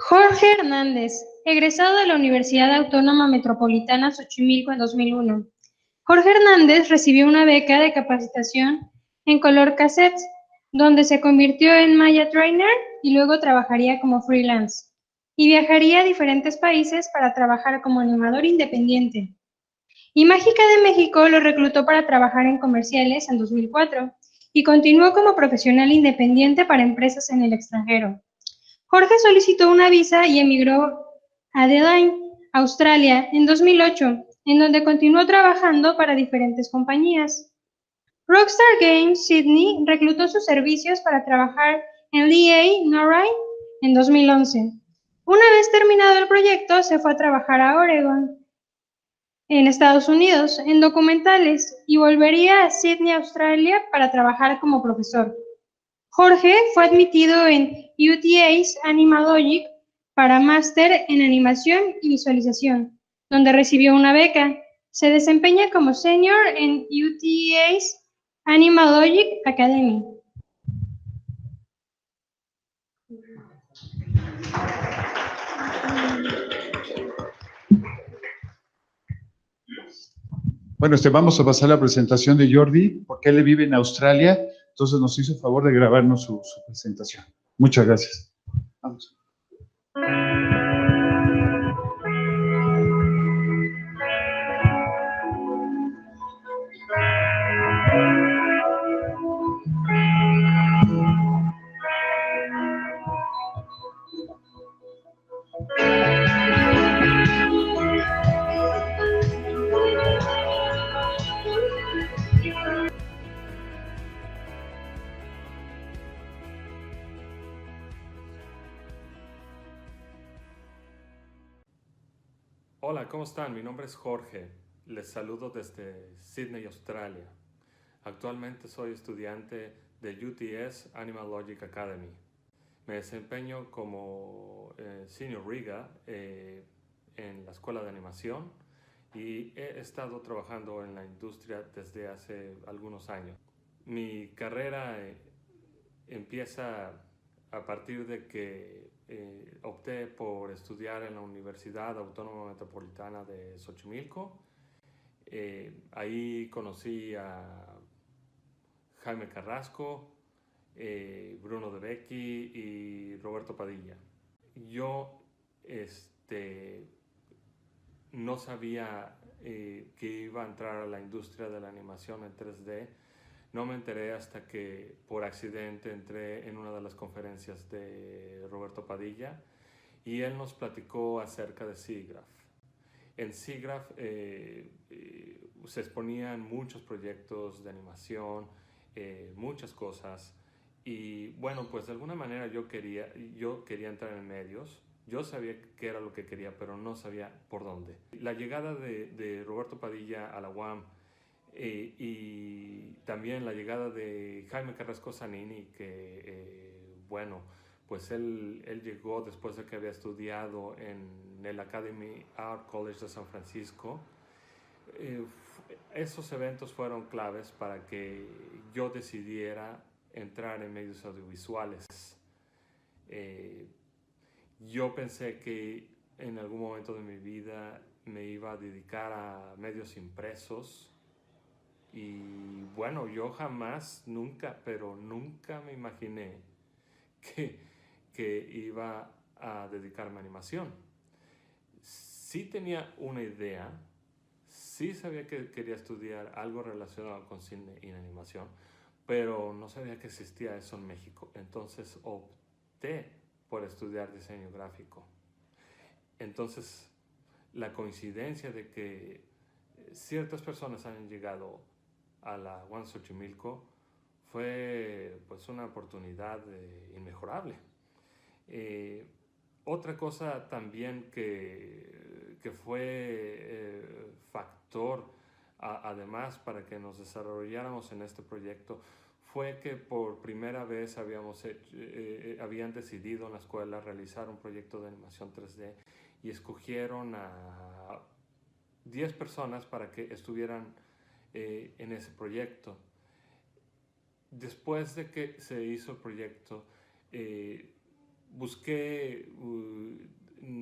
Jorge Hernández, egresado de la Universidad Autónoma Metropolitana Xochimilco en 2001. Jorge Hernández recibió una beca de capacitación en color cassette, donde se convirtió en Maya Trainer y luego trabajaría como freelance. Y viajaría a diferentes países para trabajar como animador independiente. Y Mágica de México lo reclutó para trabajar en comerciales en 2004 y continuó como profesional independiente para empresas en el extranjero. Jorge solicitó una visa y emigró a Adelaide, Australia, en 2008, en donde continuó trabajando para diferentes compañías. Rockstar Games Sydney reclutó sus servicios para trabajar en Lehigh, Norrie, en 2011. Una vez terminado el proyecto, se fue a trabajar a Oregon, en Estados Unidos, en documentales, y volvería a Sydney, Australia, para trabajar como profesor. Jorge fue admitido en UTA's Animalogic para máster en animación y visualización, donde recibió una beca. Se desempeña como senior en UTA's Animalogic Academy. Bueno, vamos a pasar la presentación de Jordi, porque él vive en Australia, entonces nos hizo el favor de grabarnos su presentación. Muchas gracias. Vamos. Hola, ¿cómo están? Mi nombre es Jorge. Les saludo desde Sydney, Australia. Actualmente soy estudiante de UTS Animalogic Academy. Me desempeño como Senior Riga en la escuela de animación y he estado trabajando en la industria desde hace algunos años. Mi carrera empieza a partir de que opté por estudiar en la Universidad Autónoma Metropolitana de Xochimilco. Ahí conocí a Jaime Carrasco, Bruno De Becchi y Roberto Padilla. Yo no sabía que iba a entrar a la industria de la animación en 3D. No me enteré hasta que por accidente entré en una de las conferencias de Roberto Padilla y él nos platicó acerca de SIGGRAPH. En SIGGRAPH se exponían muchos proyectos de animación, muchas cosas y bueno, pues de alguna manera yo quería entrar en medios. Yo sabía qué era lo que quería, pero no sabía por dónde. La llegada de Roberto Padilla a la UAM y también la llegada de Jaime Carrasco Zanini, que bueno, pues él llegó después de que había estudiado en el Academy Art College de San Francisco. Esos eventos fueron claves para que yo decidiera entrar en medios audiovisuales. Yo pensé que en algún momento de mi vida me iba a dedicar a medios impresos. Y bueno, yo jamás, nunca me imaginé que iba a dedicarme a animación. Sí tenía una idea, sí sabía que quería estudiar algo relacionado con cine y animación, pero no sabía que existía eso en México. Entonces opté por estudiar diseño gráfico. Entonces, la coincidencia de que ciertas personas hayan llegado a la UAM Xochimilco fue pues una oportunidad inmejorable. Otra cosa también que fue factor además para que nos desarrolláramos en este proyecto fue que por primera vez habían decidido en la escuela realizar un proyecto de animación 3D y escogieron a 10 personas para que estuvieran en ese proyecto. Después de que se hizo el proyecto, busqué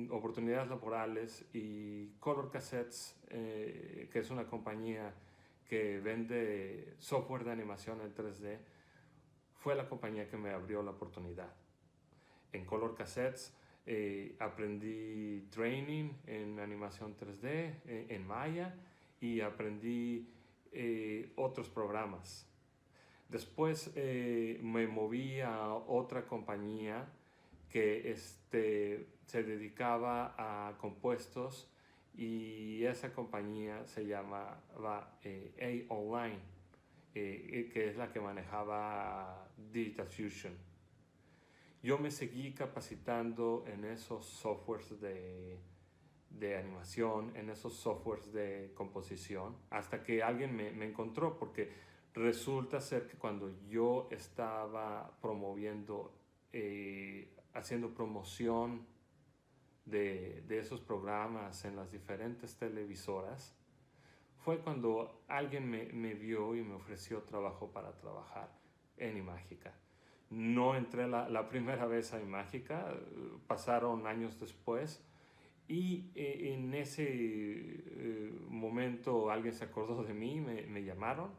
oportunidades laborales y Color Cassettes, que es una compañía que vende software de animación en 3D, fue la compañía que me abrió la oportunidad. En Color Cassettes aprendí training en animación 3D, en Maya, y aprendí otros programas. Después me moví a otra compañía que se dedicaba a compuestos, y esa compañía se llamaba A-Online, que es la que manejaba Digital Fusion. Yo me seguí capacitando en esos softwares de animación, en esos softwares de composición, hasta que alguien me encontró, porque resulta ser que cuando yo estaba promoviendo, haciendo promoción de esos programas en las diferentes televisoras, fue cuando alguien me vio y me ofreció trabajo para trabajar en Imágica. No entré la primera vez a Imágica, pasaron años después, y en ese momento alguien se acordó de mí, me llamaron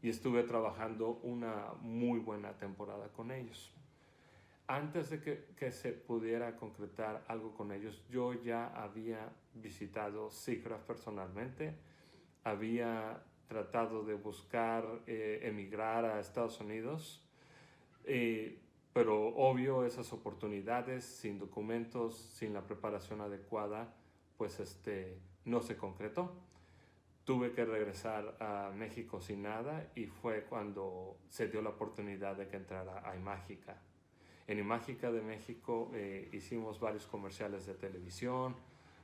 y estuve trabajando una muy buena temporada con ellos. Antes de que se pudiera concretar algo con ellos, yo ya había visitado SIGGRAPH personalmente, había tratado de buscar emigrar a Estados Unidos, pero obvio esas oportunidades sin documentos, sin la preparación adecuada, pues no se concretó. Tuve que regresar a México sin nada, y fue cuando se dio la oportunidad de que entrara a Imágica. En Imágica de México hicimos varios comerciales de televisión,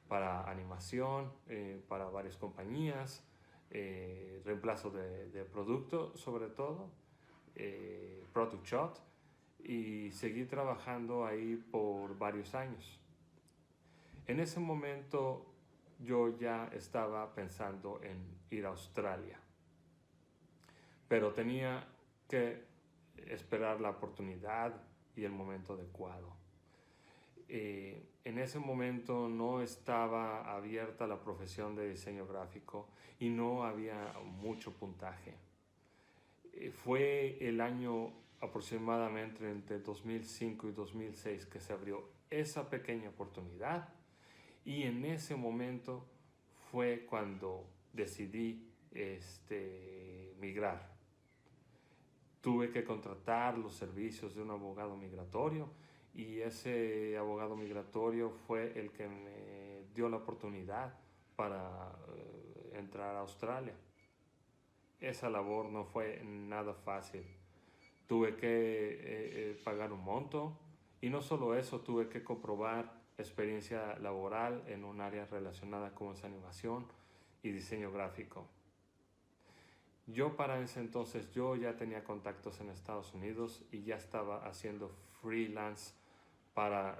para animación, para varias compañías, reemplazo de producto sobre todo, product shot, y seguí trabajando ahí por varios años. En ese momento yo ya estaba pensando en ir a Australia, pero tenía que esperar la oportunidad y el momento adecuado. En ese momento no estaba abierta la profesión de diseño gráfico y no había mucho puntaje. Fue el año aproximadamente entre 2005 y 2006 que se abrió esa pequeña oportunidad, y en ese momento fue cuando decidí migrar. Tuve que contratar los servicios de un abogado migratorio, y ese abogado migratorio fue el que me dio la oportunidad para entrar a Australia. Esa labor no fue nada fácil. Tuve que pagar un monto, y no solo eso, tuve que comprobar experiencia laboral en un área relacionada con esa animación y diseño gráfico. Yo para ese entonces yo ya tenía contactos en Estados Unidos y ya estaba haciendo freelance para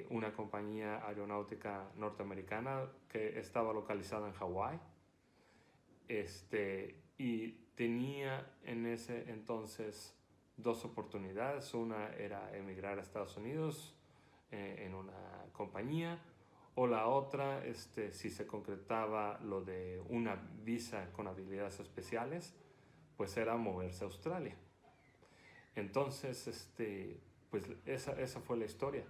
una compañía aeronáutica norteamericana que estaba localizada en Hawái. Y tenía en ese entonces dos oportunidades. Una era emigrar a Estados Unidos en una compañía, o la otra, si se concretaba lo de una visa con habilidades especiales, pues era moverse a Australia. Entonces, pues esa fue la historia.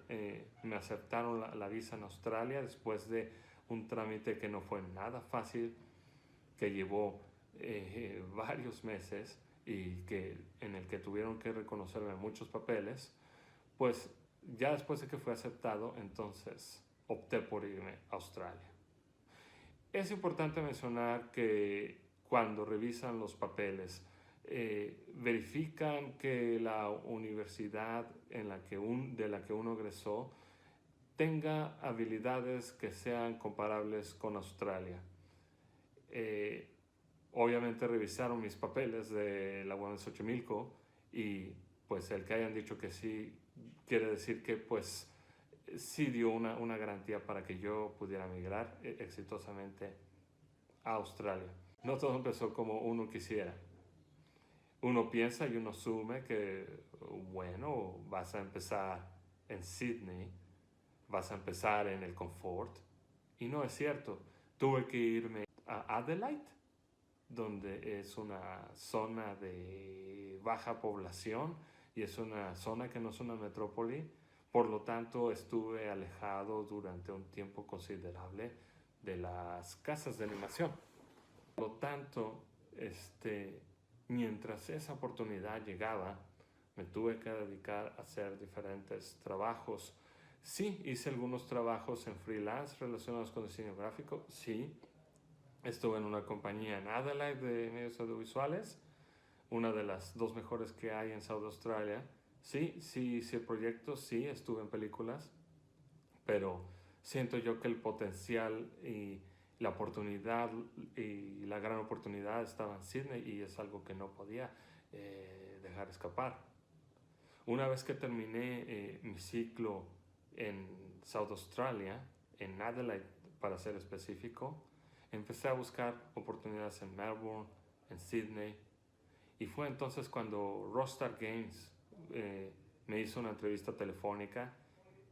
Me aceptaron la visa en Australia después de un trámite que no fue nada fácil, que llevó varios meses, y en el que tuvieron que reconocerme muchos papeles. Pues ya después de que fue aceptado, entonces opté por irme a Australia. Es importante mencionar que cuando revisan los papeles, verifican que la universidad de la que uno egresó tenga habilidades que sean comparables con Australia. Obviamente revisaron mis papeles de la UAM Xochimilco, y pues el que hayan dicho que sí quiere decir que pues sí dio una garantía para que yo pudiera migrar exitosamente a Australia. No todo empezó como uno quisiera. Uno piensa y uno asume que, bueno, vas a empezar en Sydney vas a empezar en el confort. Y no es cierto. Tuve que irme a Adelaide, donde es una zona de baja población y es una zona que no es una metrópoli. Por lo tanto, estuve alejado durante un tiempo considerable de las casas de animación. Por lo tanto, mientras esa oportunidad llegaba, me tuve que dedicar a hacer diferentes trabajos. Sí, hice algunos trabajos en freelance relacionados con diseño gráfico, sí. Estuve en una compañía en Adelaide de medios audiovisuales, una de las 2 mejores que hay en South Australia. Sí, sí hice proyectos, sí, estuve en películas, pero siento yo que el potencial y la oportunidad y la gran oportunidad estaba en Sydney y es algo que no podía dejar escapar. Una vez que terminé mi ciclo en South Australia, en Adelaide para ser específico, empecé a buscar oportunidades en Melbourne, en Sydney, y fue entonces cuando Rockstar Games me hizo una entrevista telefónica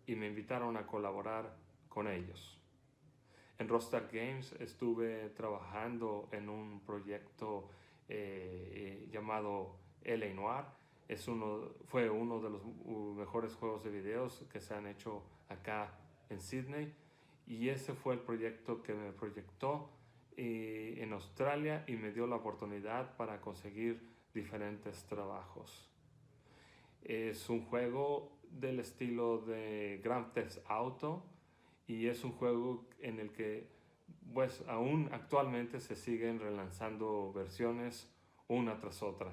y me invitaron a colaborar con ellos. En Rockstar Games estuve trabajando en un proyecto llamado L.A. Noire. Fue uno de los mejores juegos de videos que se han hecho acá en Sydney, y ese fue el proyecto que me proyectó en Australia y me dio la oportunidad para conseguir diferentes trabajos. Es un juego del estilo de Grand Theft Auto y es un juego en el que pues aún actualmente se siguen relanzando versiones una tras otra.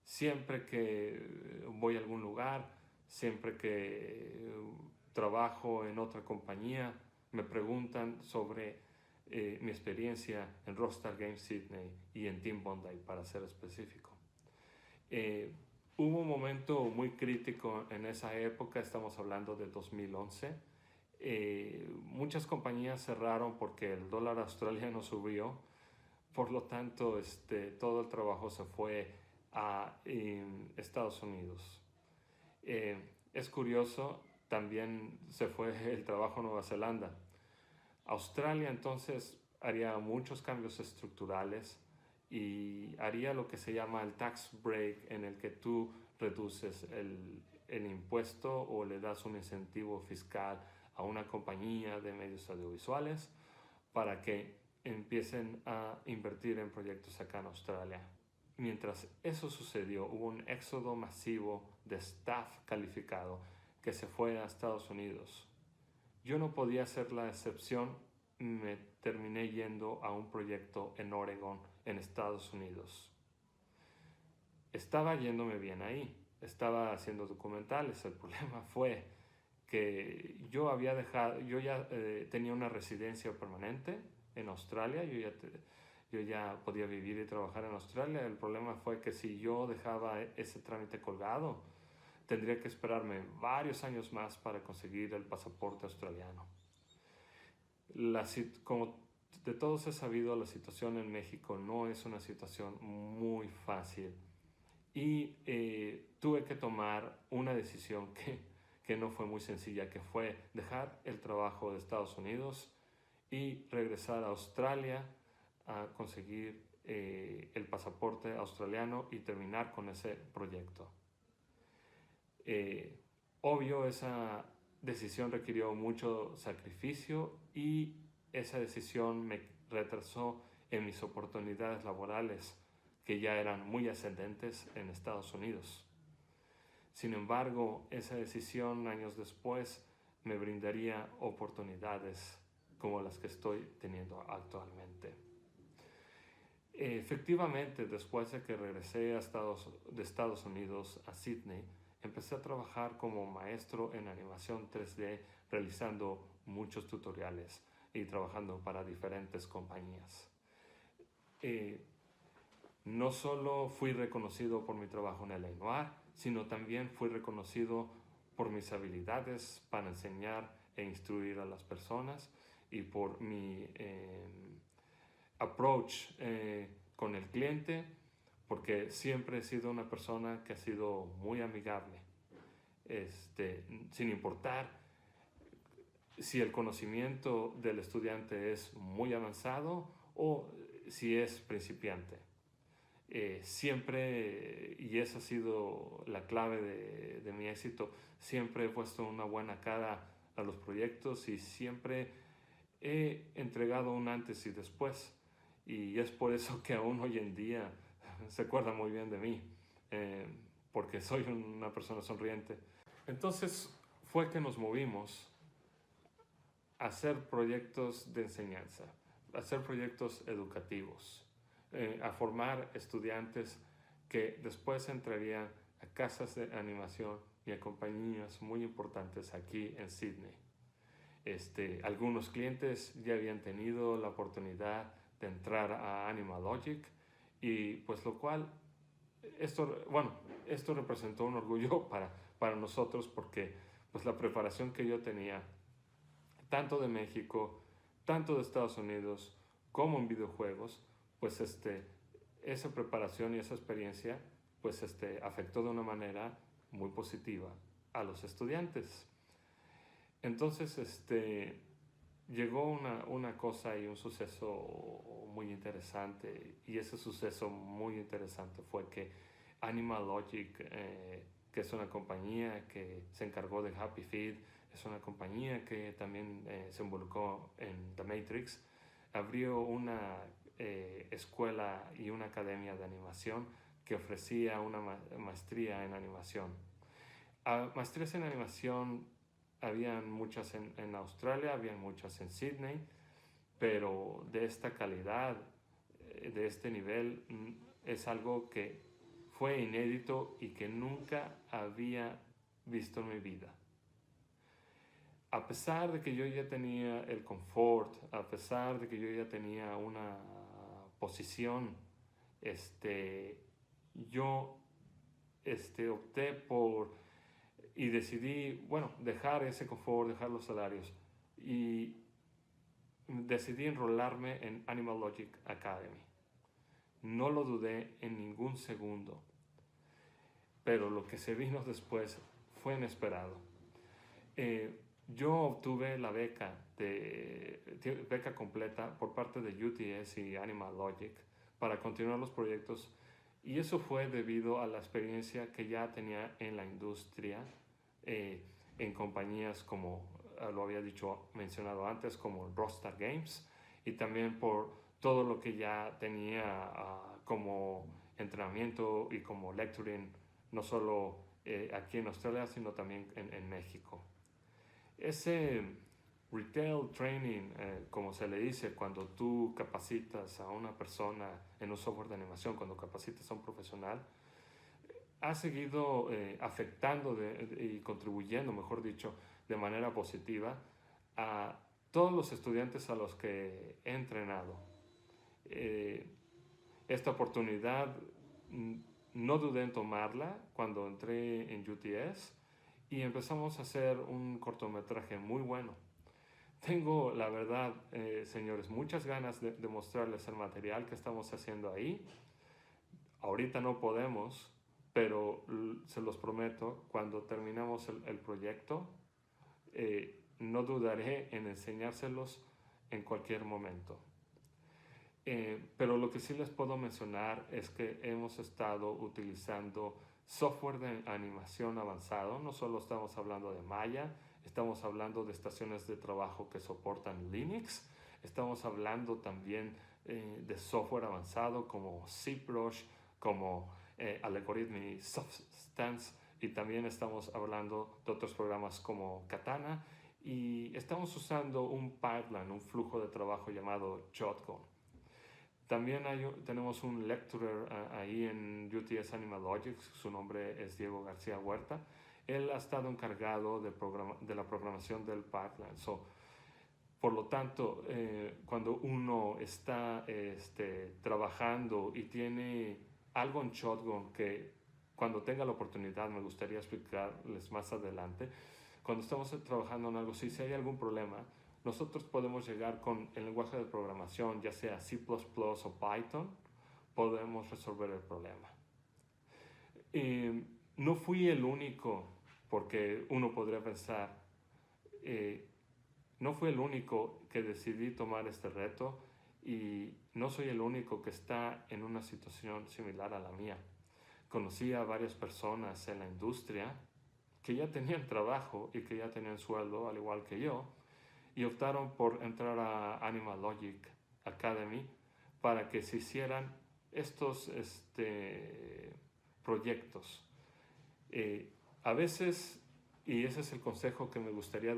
Siempre que voy a algún lugar, siempre que trabajo en otra compañía, me preguntan sobre mi experiencia en Rockstar Games Sydney y en Team Bondi, para ser específico. Hubo un momento muy crítico en esa época, estamos hablando de 2011. Muchas compañías cerraron porque el dólar australiano subió, por lo tanto todo el trabajo se fue a Estados Unidos. Es curioso, también se fue el trabajo a Nueva Zelanda. Australia entonces haría muchos cambios estructurales y haría lo que se llama el tax break, en el que tú reduces el impuesto o le das un incentivo fiscal a una compañía de medios audiovisuales para que empiecen a invertir en proyectos acá en Australia. Mientras eso sucedió, hubo un éxodo masivo de staff calificado que se fue a Estados Unidos. Yo no podía ser la excepción, me terminé yendo a un proyecto en Oregon, en Estados Unidos. Estaba yéndome bien ahí, estaba haciendo documentales. El problema fue que yo ya tenía una residencia permanente en Australia, yo ya podía vivir y trabajar en Australia. El problema fue que si yo dejaba ese trámite colgado, tendría que esperarme varios años más para conseguir el pasaporte australiano. Como de todos he sabido, la situación en México no es una situación muy fácil y tuve que tomar una decisión que no fue muy sencilla, que fue dejar el trabajo de Estados Unidos y regresar a Australia a conseguir el pasaporte australiano y terminar con ese proyecto. Obvio, esa decisión requirió mucho sacrificio y esa decisión me retrasó en mis oportunidades laborales, que ya eran muy ascendentes en Estados Unidos. Sin embargo, esa decisión años después me brindaría oportunidades como las que estoy teniendo actualmente. Efectivamente, después de que regresé de Estados Unidos a Sydney, empecé a trabajar como maestro en animación 3D, realizando muchos tutoriales y trabajando para diferentes compañías. No solo fui reconocido por mi trabajo en L.A. Noire, sino también fui reconocido por mis habilidades para enseñar e instruir a las personas y por mi approach con el cliente, porque siempre he sido una persona que ha sido muy amigable. sin importar si el conocimiento del estudiante es muy avanzado o si es principiante. Siempre, y esa ha sido la clave de mi éxito, siempre he puesto una buena cara a los proyectos y siempre he entregado un antes y después. Y es por eso que aún hoy en día se acuerda muy bien de mí, porque soy una persona sonriente. Entonces fue que nos movimos a hacer proyectos de enseñanza, a hacer proyectos educativos, a formar estudiantes que después entrarían a casas de animación y a compañías muy importantes aquí en Sydney. Algunos clientes ya habían tenido la oportunidad de entrar a Animalogic y pues lo cual, esto representó un orgullo para nosotros porque pues la preparación que yo tenía, tanto de México, tanto de Estados Unidos, como en videojuegos, pues esa preparación y esa experiencia pues afectó de una manera muy positiva a los estudiantes. Entonces llegó una cosa y un suceso muy interesante, y ese suceso muy interesante fue que Animalogic, que es una compañía que se encargó de Happy Feet, es una compañía que también se involucró en The Matrix, abrió una escuela y una academia de animación que ofrecía una maestría en animación. Maestrías en animación habían muchas en Australia, habían muchas en Sydney, pero de esta calidad, de este nivel, es algo que fue inédito y que nunca había visto en mi vida. A pesar de que yo ya tenía el confort, a pesar de que yo ya tenía una posición, yo opté por y decidí, dejar ese confort, dejar los salarios y decidí enrolarme en Animalogic Academy. No lo dudé en ningún segundo, pero lo que se vino después fue inesperado. Yo obtuve la beca completa por parte de UTS y Animalogic para continuar los proyectos, y eso fue debido a la experiencia que ya tenía en la industria, en compañías como lo había mencionado antes, como Rockstar Games, y también por todo lo que ya tenía como entrenamiento y como lecturing, no solo aquí en Australia, sino también en México. Ese retail training, como se le dice, cuando tú capacitas a una persona en un software de animación, cuando capacitas a un profesional, ha seguido afectando y contribuyendo, mejor dicho, de manera positiva a todos los estudiantes a los que he entrenado. Esta oportunidad no dudé en tomarla cuando entré en UTS y empezamos a hacer un cortometraje muy bueno. Tengo, la verdad, señores, muchas ganas de mostrarles el material que estamos haciendo ahí. Ahorita no podemos, pero se los prometo, cuando terminemos el proyecto, no dudaré en enseñárselos en cualquier momento. Pero lo que sí les puedo mencionar es que hemos estado utilizando software de animación avanzado. No solo estamos hablando de Maya, estamos hablando de estaciones de trabajo que soportan Linux, estamos hablando también de software avanzado como ZBrush, como Allegorithmic Substance, y también estamos hablando de otros programas como Katana, y estamos usando un pipeline, un flujo de trabajo llamado Shotgun. También tenemos un lecturer ahí en UTS Animalogic, su nombre es Diego García Huerta. Él ha estado encargado de la programación del pipeline. Por lo tanto, cuando uno está trabajando y tiene algo en Shotgun, que cuando tenga la oportunidad me gustaría explicarles más adelante, cuando estamos trabajando en algo, si hay algún problema, nosotros podemos llegar con el lenguaje de programación, ya sea C++ o Python, podemos resolver el problema. No fui el único porque uno podría pensar, no fui el único que decidí tomar este reto y no soy el único que está en una situación similar a la mía. Conocí a varias personas en la industria que ya tenían trabajo y que ya tenían sueldo, al igual que yo, y optaron por entrar a Animal Logic Academy para que se hicieran estos proyectos. A veces, y ese es el consejo que me gustaría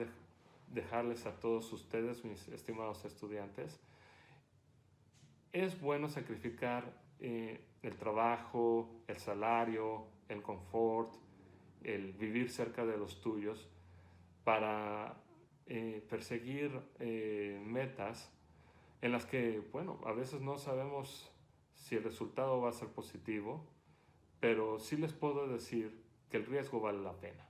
dejarles a todos ustedes, mis estimados estudiantes, es bueno sacrificar el trabajo, el salario, el confort, el vivir cerca de los tuyos para perseguir metas en las que, bueno, a veces no sabemos si el resultado va a ser positivo, pero sí les puedo decir que el riesgo vale la pena.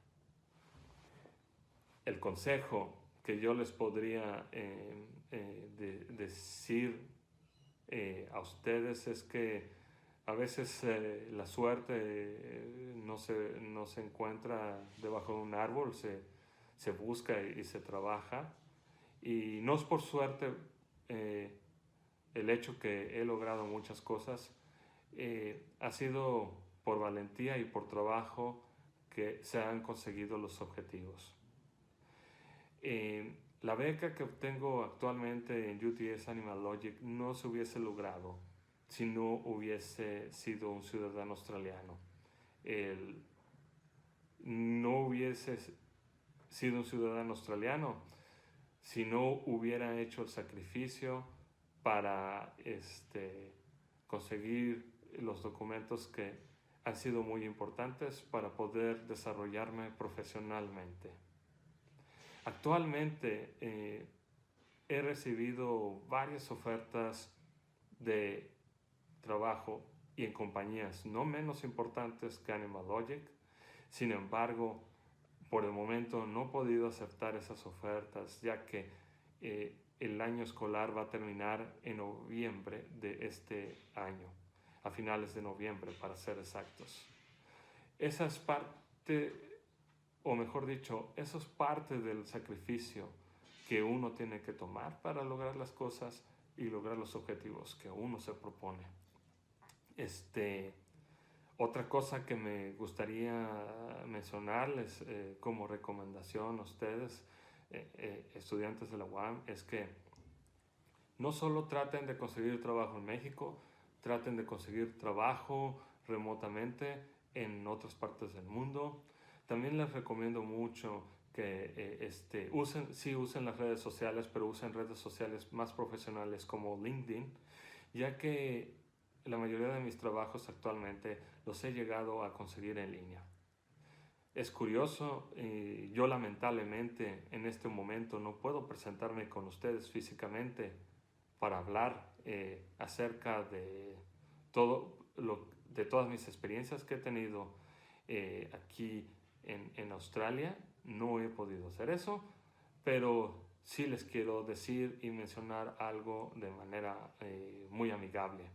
El consejo que yo les podría decir a ustedes es que a veces la suerte no se encuentra debajo de un árbol, se busca y se trabaja. Y no es por suerte el hecho que he logrado muchas cosas, ha sido por valentía y por trabajo que se han conseguido los objetivos. La beca que obtengo actualmente en UTS Animal Logic no se hubiese logrado si no hubiese sido un ciudadano australiano. No hubiese sido un ciudadano australiano si no hubiera hecho el sacrificio para conseguir los documentos que han sido muy importantes para poder desarrollarme profesionalmente. Actualmente he recibido varias ofertas de trabajo y en compañías no menos importantes que Animal Logic. Sin embargo, por el momento no he podido aceptar esas ofertas, ya que el año escolar va a terminar en noviembre de este año, a finales de noviembre para ser exactos. Esa es parte, o mejor dicho, eso es parte del sacrificio que uno tiene que tomar para lograr las cosas y lograr los objetivos que uno se propone. Otra cosa que me gustaría mencionarles como recomendación a ustedes, estudiantes de la UAM, es que no solo traten de conseguir trabajo en México, traten de conseguir trabajo remotamente en otras partes del mundo. También les recomiendo mucho que usen las redes sociales, pero usen redes sociales más profesionales como LinkedIn, ya que la mayoría de mis trabajos actualmente los he llegado a conseguir en línea. Es curioso, yo lamentablemente en este momento no puedo presentarme con ustedes físicamente para hablar acerca de todas mis experiencias que he tenido aquí en Australia. No he podido hacer eso, pero sí les quiero decir y mencionar algo de manera muy amigable.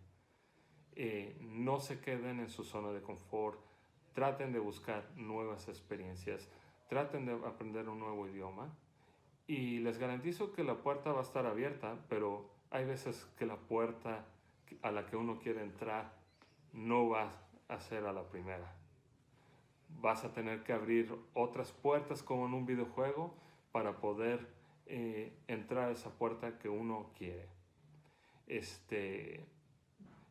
No se queden en su zona de confort, traten de buscar nuevas experiencias, traten de aprender un nuevo idioma y les garantizo que la puerta va a estar abierta, pero hay veces que la puerta a la que uno quiere entrar no va a ser a la primera. Vas a tener que abrir otras puertas como en un videojuego para poder entrar a esa puerta que uno quiere.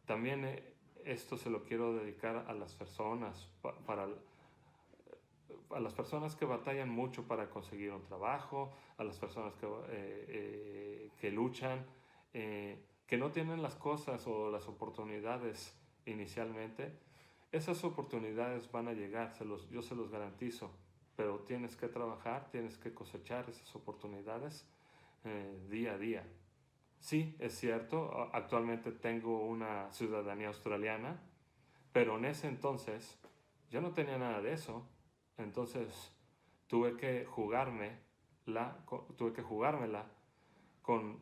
También esto se lo quiero dedicar a las personas, a las personas que batallan mucho para conseguir un trabajo, a las personas que luchan, que no tienen las cosas o las oportunidades inicialmente. Esas oportunidades van a llegar, yo se los garantizo, pero tienes que trabajar, tienes que cosechar esas oportunidades día a día. Sí, es cierto, actualmente tengo una ciudadanía australiana, pero en ese entonces yo no tenía nada de eso. Entonces tuve que jugármela con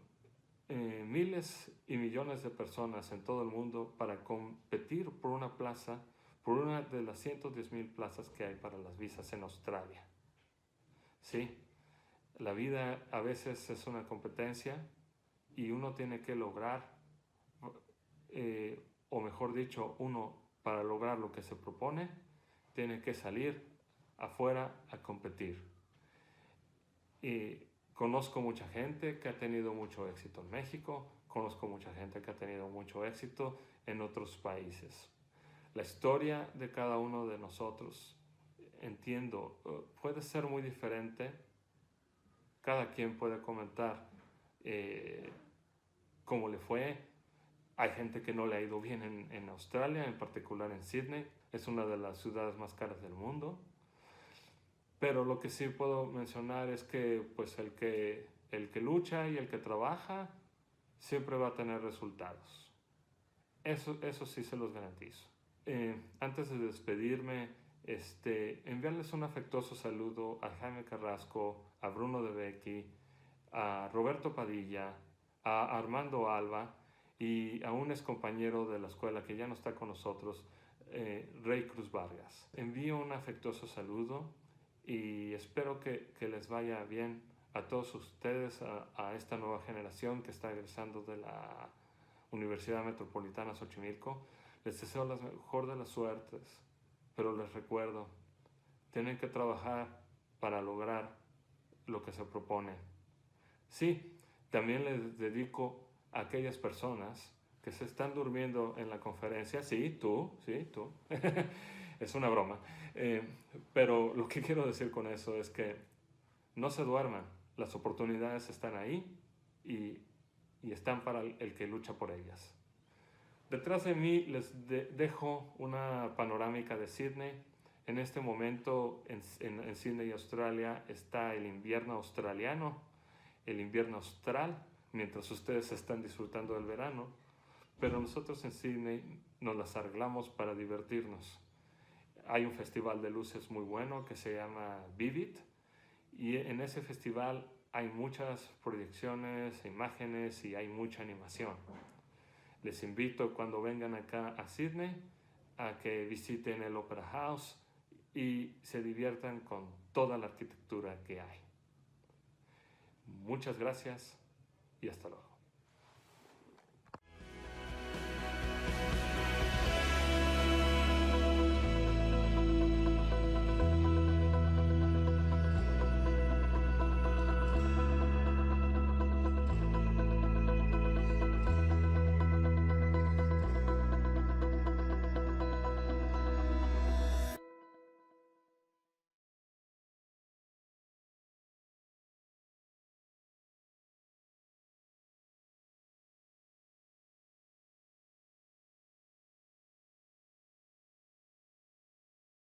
miles y millones de personas en todo el mundo para competir por una plaza, por una de las 110,000 plazas que hay para las visas en Australia. Sí, la vida a veces es una competencia y uno tiene que lograr, o mejor dicho, uno para lograr lo que se propone, tiene que salir afuera a competir. Y conozco mucha gente que ha tenido mucho éxito en México, conozco mucha gente que ha tenido mucho éxito en otros países. La historia de cada uno de nosotros, entiendo, puede ser muy diferente. Cada quien puede comentar cómo le fue. Hay gente que no le ha ido bien en Australia, en particular en Sydney. Es una de las ciudades más caras del mundo. Pero lo que sí puedo mencionar es que pues el que lucha y el que trabaja siempre va a tener resultados. Eso sí se los garantizo. Antes de despedirme, enviarles un afectuoso saludo a Jaime Carrasco, a Bruno de Becchi, a Roberto Padilla, a Armando Alba y a un excompañero de la escuela que ya no está con nosotros, Rey Cruz Vargas. Envío un afectuoso saludo y espero que les vaya bien a todos ustedes, a esta nueva generación que está egresando de la Universidad Metropolitana Xochimilco. Les deseo la mejor de las suertes, pero les recuerdo, tienen que trabajar para lograr lo que se propone. Sí, también les dedico a aquellas personas que se están durmiendo en la conferencia. Sí, tú. Es una broma. Pero lo que quiero decir con eso es que no se duerman. Las oportunidades están ahí y están para el que lucha por ellas. Detrás de mí les dejo una panorámica de Sydney. En este momento en Sydney, Australia, está el invierno australiano, el invierno austral, mientras ustedes están disfrutando del verano. Pero nosotros en Sydney nos las arreglamos para divertirnos. Hay un festival de luces muy bueno que se llama Vivid, y en ese festival hay muchas proyecciones, imágenes y hay mucha animación. Les invito cuando vengan acá a Sydney a que visiten el Opera House y se diviertan con toda la arquitectura que hay. Muchas gracias y hasta luego.